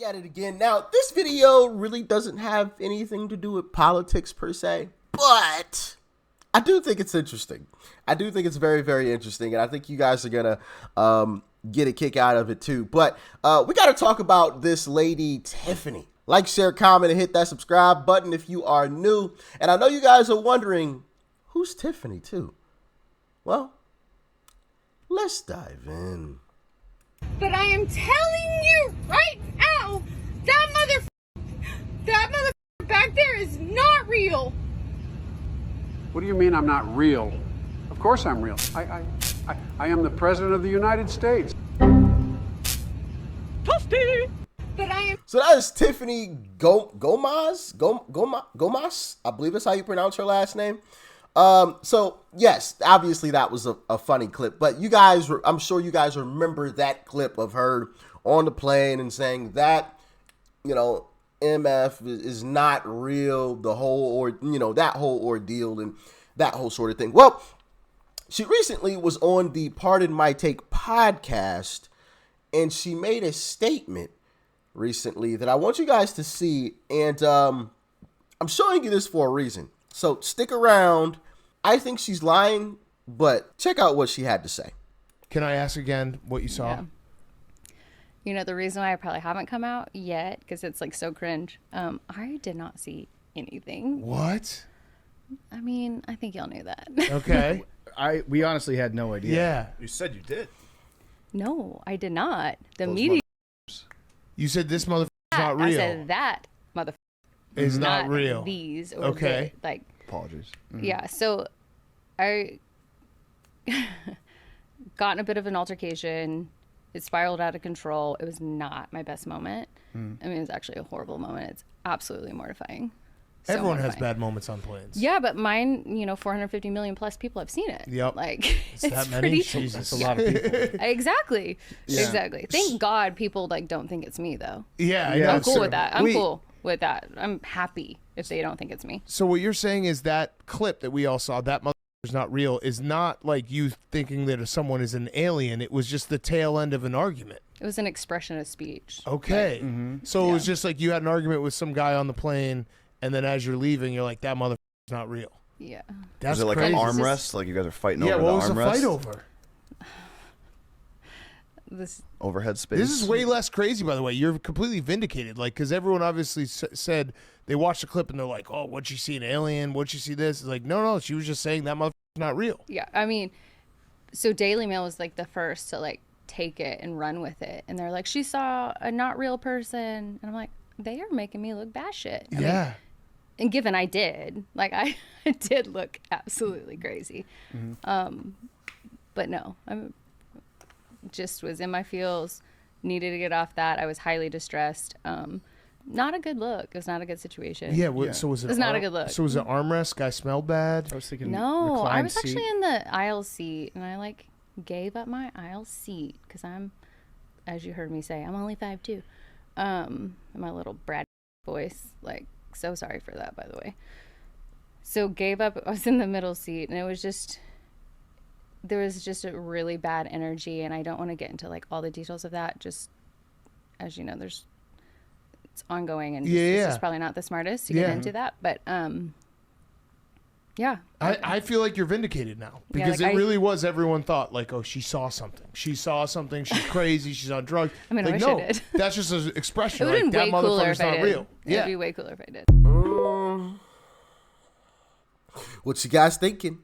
At it again. Now, this video really doesn't have anything to do with politics per se, but I do think it's interesting. I do think it's very, very interesting, and I think you guys are gonna get a kick out of it too. But we got to talk about this lady, Tiffany. Like, share, comment, and hit that subscribe button if you are new. And I know you guys are wondering, who's Tiffany too? Well, let's dive in. But I am telling you right now, that mother back there is not real. What do you mean I'm not real? Of course I'm real. I am the President of the United States. Toasty! But I am... So that is Tiffany Gomas? Gomas? I believe that's how you pronounce her last name. So yes, obviously that was a funny clip, but you guys, I'm sure you guys remember that clip of her on the plane and saying that, you know, MF is not real, the whole, or, you know, that whole ordeal and that whole sort of thing. Well, she recently was on the Pardon My Take podcast, and she made a statement recently that I want you guys to see, and I'm showing you this for a reason. So stick around. I think she's lying, but check out what she had to say. Can I ask again what you saw? Yeah. You know, the reason why I probably haven't come out yet, because it's like so cringe, I did not see anything. What? I mean, I think y'all knew that. Okay. We honestly had no idea. Yeah. You said you did. No, I did not. The Those media. You said this motherfucker's not real. I said that motherfucker is not real. These. Or Okay. like. Apologies. Yeah. So I got in a bit of an altercation. It spiraled out of control. It was not my best moment. I mean, it was actually a horrible moment. It's absolutely mortifying. So Everyone has mortifying. bad moments on planes. Yeah, but mine, you know, 450 million plus people have seen it. Yep. Like, It's it's that many? pretty. Jesus. That's a lot of people. Exactly. Yeah. Exactly. Thank God people like don't think it's me though. Yeah. I Yeah. know. I'm cool So- with that. I'm wait, cool with that. I'm happy if they don't think it's me. So what you're saying is that clip that we all saw, that motherfucker's not real, is not like you thinking that someone is an alien. It was just the tail end of an argument. It was an expression of speech. Okay. So it was just like you had an argument with some guy on the plane, and then as you're leaving, you're like, that motherfucker's not real. Yeah. That's Was it like crazy. an arm wrest? Like you guys are fighting Yeah, over what the was the arm fight rest? over? This. Overhead space. This is way less crazy, by the way. You're completely vindicated. Like, because everyone obviously said they watched the clip and they're like, oh, what'd you see, an alien? What'd you see this? It's like, no, she was just saying that motherfucker's not real. Yeah. I mean, so Daily Mail was like the first to like take it and run with it, and they're like, she saw a not real person, and I'm like, they are making me look batshit. I mean, and given I did, like I did look absolutely crazy. But no, I'm just was in my feels, needed to get off that. I was highly distressed. Not a good look. It was not a good situation. Yeah, so was it? It's not a good look. So was it armrest? Guy smelled bad? I was thinking No, I reclined was seat. actually in the aisle seat, and I like gave up my aisle seat because I'm, as you heard me say, I'm only 5'2". My little brat voice, like, so sorry for that, by the way. So gave up. I was in the middle seat, and it was just, there was just a really bad energy, and I don't want to get into like all the details of that. Just as you know, it's ongoing, and this is probably not the smartest to get into that, but yeah. I feel like you're vindicated now because like it really was. Everyone thought like, oh, she saw something. She saw something. She's crazy. She's on drugs. I mean, I like, wish I no, did. that's just an expression. It would have like, been that way cooler motherfucker's if I not did. real. It'd Yeah. be way cooler if I did. What you guys thinking?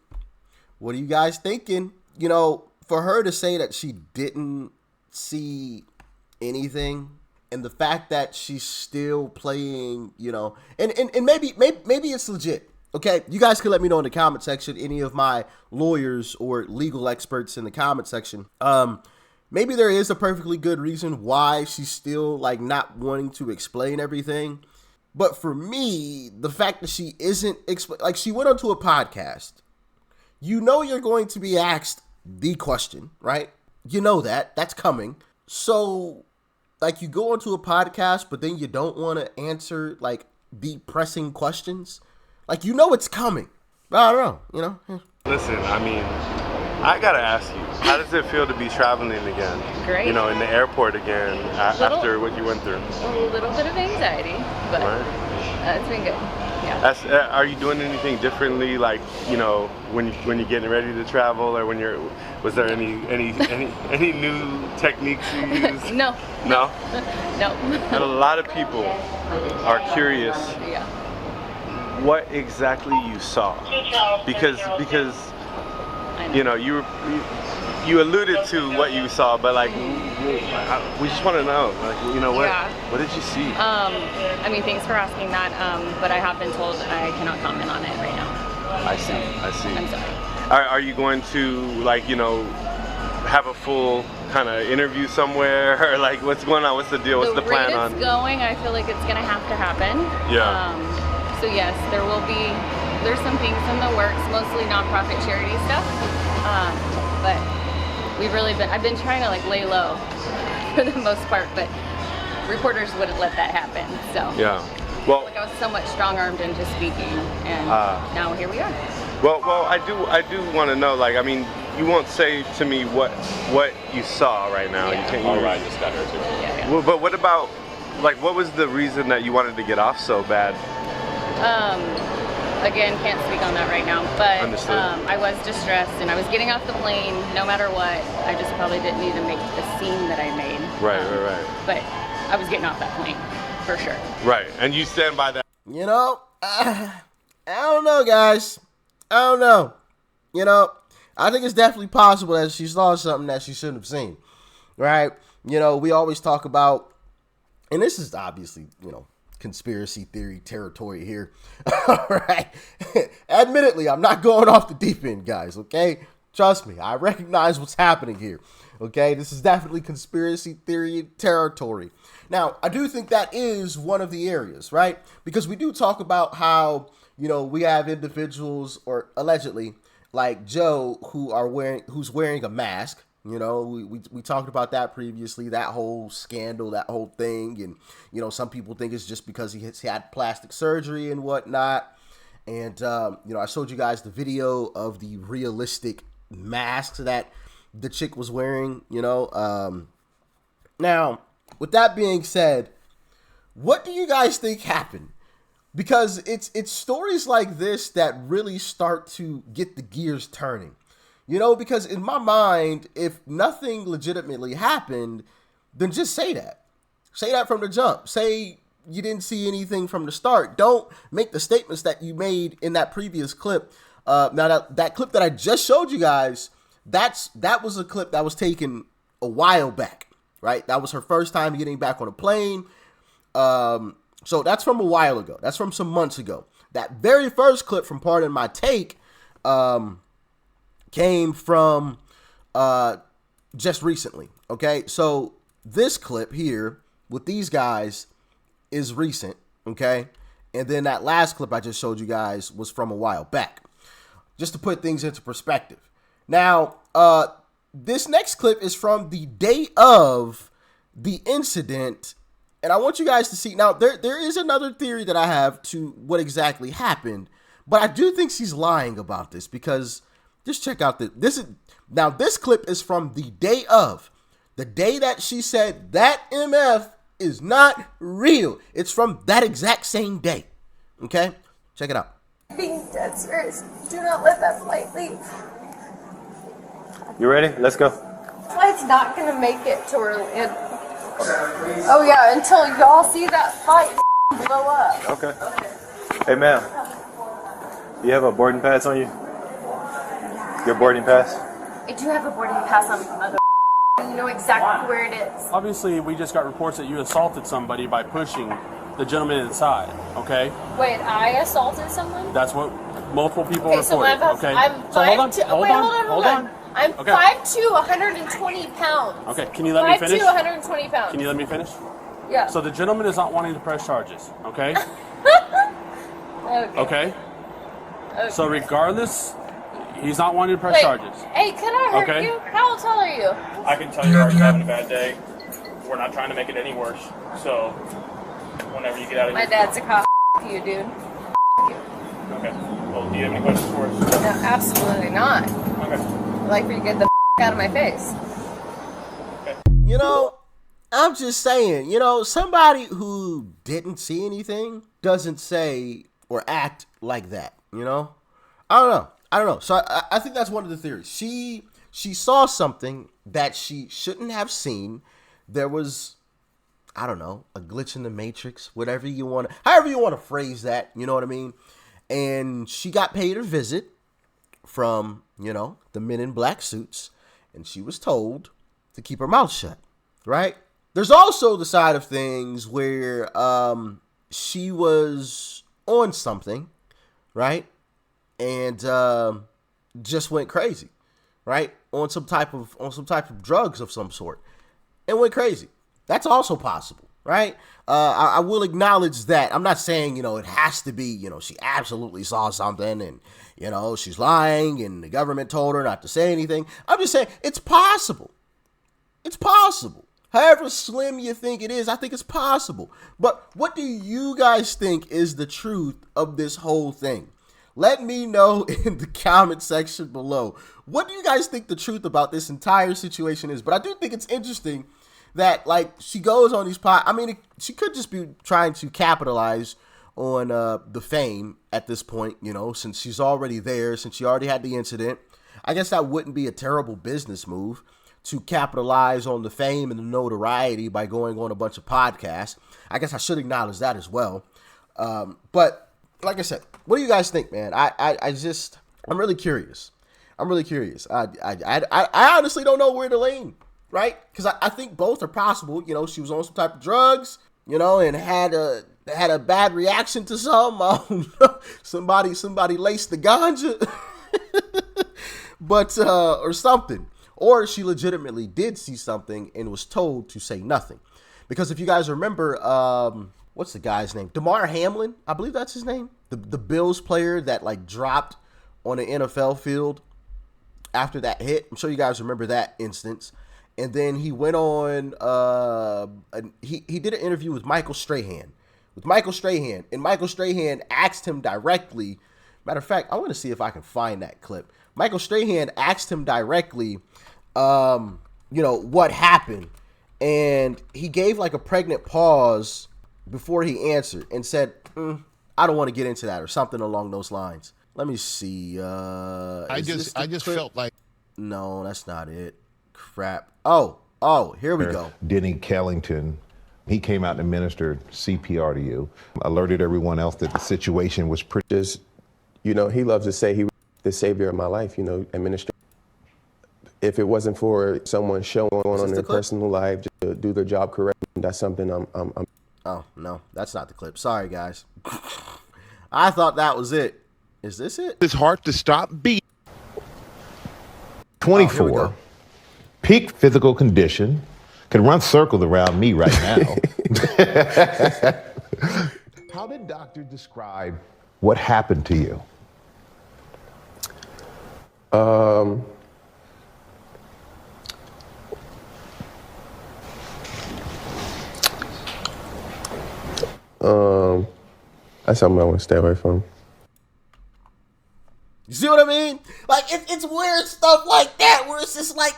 What are you guys thinking? You know, for her to say that she didn't see anything, and the fact that she's still playing, you know, and maybe it's legit. Okay, you guys can let me know in the comment section, any of my lawyers or legal experts in the comment section. Maybe there is a perfectly good reason why she's still like not wanting to explain everything. But for me, the fact that she isn't like, she went onto a podcast. You know you're going to be asked the question, right? You know that's coming. So like you go onto a podcast, but then you don't want to answer like the pressing questions. Like, you know it's coming. I don't know, you know? Listen, I mean, I gotta ask you, How does it feel to be traveling again? Great. You know, in the airport again after what you went through. A little bit of anxiety, but it's been good. Yeah. Are you doing anything differently, like, you know, when you're getting ready to travel, or was there any new techniques you use? No. No? No. And a lot of people are curious what exactly you saw, because you know, you alluded to what you saw, but like we just want to know, like, you know, what did you see? I mean, thanks for asking that, but I have been told I cannot comment on it right now. I see. I'm sorry. Are you going to, like, you know, have a full kind of interview somewhere, or like what's going on? What's the deal? What's the plan on? The rate it's going, I feel like it's gonna have to happen. Yeah. So yes, there's some things in the works, mostly nonprofit charity stuff. But I've been trying to like lay low for the most part, but reporters wouldn't let that happen. So yeah. Well, like I was somewhat strong-armed into speaking, and now here we are. Well, I do want to know, like, I mean, you won't say to me what you saw right now. Yeah. You can't. All right, just got her too. Yeah. Well, but what about, like, what was the reason that you wanted to get off so bad? Again, can't speak on that right now, but Understood. I was distressed and I was getting off the plane no matter what. I just probably didn't need to make the scene that I made. Right. But I was getting off that plane, for sure. Right, and you stand by that. You know, I don't know, guys. I don't know. You know, I think it's definitely possible that she saw something that she shouldn't have seen, right? You know, we always talk about, and this is obviously, you know, conspiracy theory territory here. All right. Admittedly, I'm not going off the deep end, guys, okay? Trust me, I recognize what's happening here, okay? This is definitely conspiracy theory territory. Now, I do think that is one of the areas, right? Because we do talk about how, you know, we have individuals, or allegedly, like Joe, who's wearing a mask. You know, we talked about that previously, that whole scandal, that whole thing. And, you know, some people think it's just because he had plastic surgery and whatnot. And, you know, I showed you guys the video of the realistic masks that the chick was wearing, you know. Now, with that being said, what do you guys think happened? Because it's stories like this that really start to get the gears turning. You know, because in my mind, if nothing legitimately happened, then just say that. Say that from the jump. Say you didn't see anything from the start. Don't make the statements that you made in that previous clip. Now, that clip that I just showed you guys, that was a clip that was taken a while back, right? That was her first time getting back on a plane. So that's from a while ago. That's from some months ago. That very first clip from Pardon My Take, came from just recently, okay? So this clip here with these guys is recent, okay? And then that last clip I just showed you guys was from a while back, just to put things into perspective. Now, this next clip is from the day of the incident, and I want you guys to see. Now, there is another theory that I have to what exactly happened, but I do think she's lying about this, because just check out this clip is from the day of, the day that she said that MF is not real. It's from that exact same day. Okay? Check it out. Being dead serious. Do not let that flight leave. You ready? Let's go. Flight's not gonna make it to Orlando. Oh yeah, until y'all see that flight blow up. Okay. Hey, ma'am. You have a boarding pass on you? Your boarding pass? I do have a boarding pass on my mother. You know exactly where it is. Obviously, we just got reports that you assaulted somebody by pushing the gentleman inside, okay? Wait, I assaulted someone? That's what multiple people Okay, so reported, I'm okay? hold on. I'm 5'2", 120 pounds. Okay, can you let me finish? 5'2", 120 pounds. Can you let me finish? Yeah. So the gentleman is not wanting to press charges, okay? Okay? So regardless, he's not wanting to press charges. Hey, can I hurt you? How tall are you? I can tell you're already having a bad day. We're not trying to make it any worse. So, whenever you get out of My here. dad's a cop. You, dude. Okay. Well, do you have any questions for us? No, absolutely not. Okay. I'd like for you to get the out of my face. You know, I'm just saying, you know, somebody who didn't see anything doesn't say or act like that, you know? I don't know. So I think that's one of the theories. She saw something that she shouldn't have seen. There was, I don't know, a glitch in the matrix, however you want to phrase that, you know what I mean? And she got paid a visit from, you know, the men in black suits, and she was told to keep her mouth shut, right? There's also the side of things where she was on something, right? And just went crazy, right? On some type of drugs of some sort, and went crazy. That's also possible, right? I will acknowledge that. I'm not saying, you know, it has to be, you know, she absolutely saw something and, you know, she's lying and the government told her not to say anything. I'm just saying it's possible. It's possible. However slim you think it is, I think it's possible. But what do you guys think is the truth of this whole thing? Let me know in the comment section below. What do you guys think the truth about this entire situation is? But I do think it's interesting that, like, she goes on these I mean, she could just be trying to capitalize on the fame at this point, you know, since she's already there, since she already had the incident. I guess that wouldn't be a terrible business move to capitalize on the fame and the notoriety by going on a bunch of podcasts. I guess I should acknowledge that as well. But like I said, what do you guys think, man? I'm really curious. I honestly don't know where to lean, right? Because I think both are possible. You know, she was on some type of drugs, you know, and had a bad reaction to some. I don't know. Somebody laced the ganja, but or something. Or she legitimately did see something and was told to say nothing. Because if you guys remember, what's the guy's name? Damar Hamlin, I believe that's his name. The Bills player that, like, dropped on an NFL field after that hit. I'm sure you guys remember that instance. And then he went on, he did an interview with Michael Strahan. And Michaal Strahan asked him directly. Matter of fact, I want to see if I can find that clip. Michaal Strahan asked him directly, you know, what happened. And he gave, like, a pregnant pause before he answered and said, I don't want to get into that, or something along those lines. Let me see. I just felt like. No, that's not it. Crap. Oh, here we go. Denny Kellington, he came out and administered CPR to you, alerted everyone else that the situation was pretty. Just, you know, he loves to say he was the savior of my life, you know, administration. If it wasn't for someone showing on their personal life just to do their job correctly, that's something I'm. Oh, no, that's not the clip. Sorry, guys. I thought that was it. Is this it? It's hard to stop beating. 24, peak physical condition, can run circles around me right now. How did doctors describe what happened to you? That's something I want to stay away from. You see what I mean? Like, it's weird stuff like that where it's just like,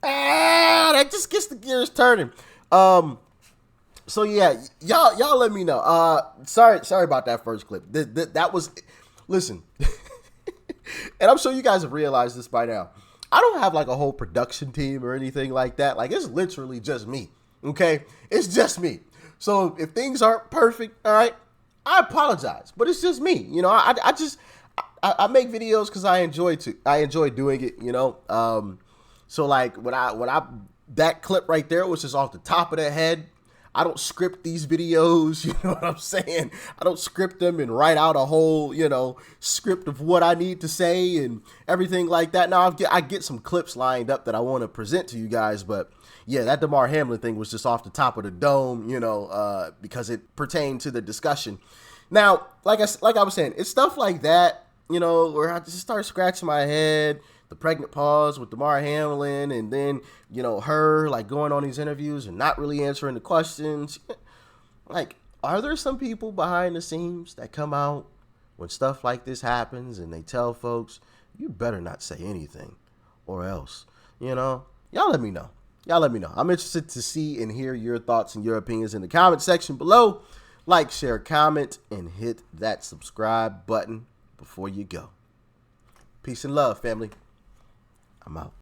that just gets the gears turning. So yeah, y'all let me know. Sorry about that first clip. That was, listen, and I'm sure you guys have realized this by now. I don't have, like, a whole production team or anything like that. Like, it's literally just me. Okay, it's just me. So if things aren't perfect, all right, I apologize, but it's just me. You know, I make videos because I enjoy doing it. You know, so, like, when I that clip right there was just off the top of the head. I don't script these videos, you know what I'm saying? I don't script them and write out a whole, you know, script of what I need to say and everything like that. Now, I get some clips lined up that I want to present to you guys, but yeah, that Damar Hamlin thing was just off the top of the dome, you know, because it pertained to the discussion. Now, like I was saying, it's stuff like that, you know, where I just start scratching my head. The pregnant pause with Damar Hamlin, and then, you know, her, like, going on these interviews and not really answering the questions. Like, are there some people behind the scenes that come out when stuff like this happens and they tell folks, you better not say anything, or else. You know, y'all let me know. Y'all let me know. I'm interested to see and hear your thoughts and your opinions in the comment section below. Like, share, comment, and hit that subscribe button before you go. Peace and love, family. I'm out.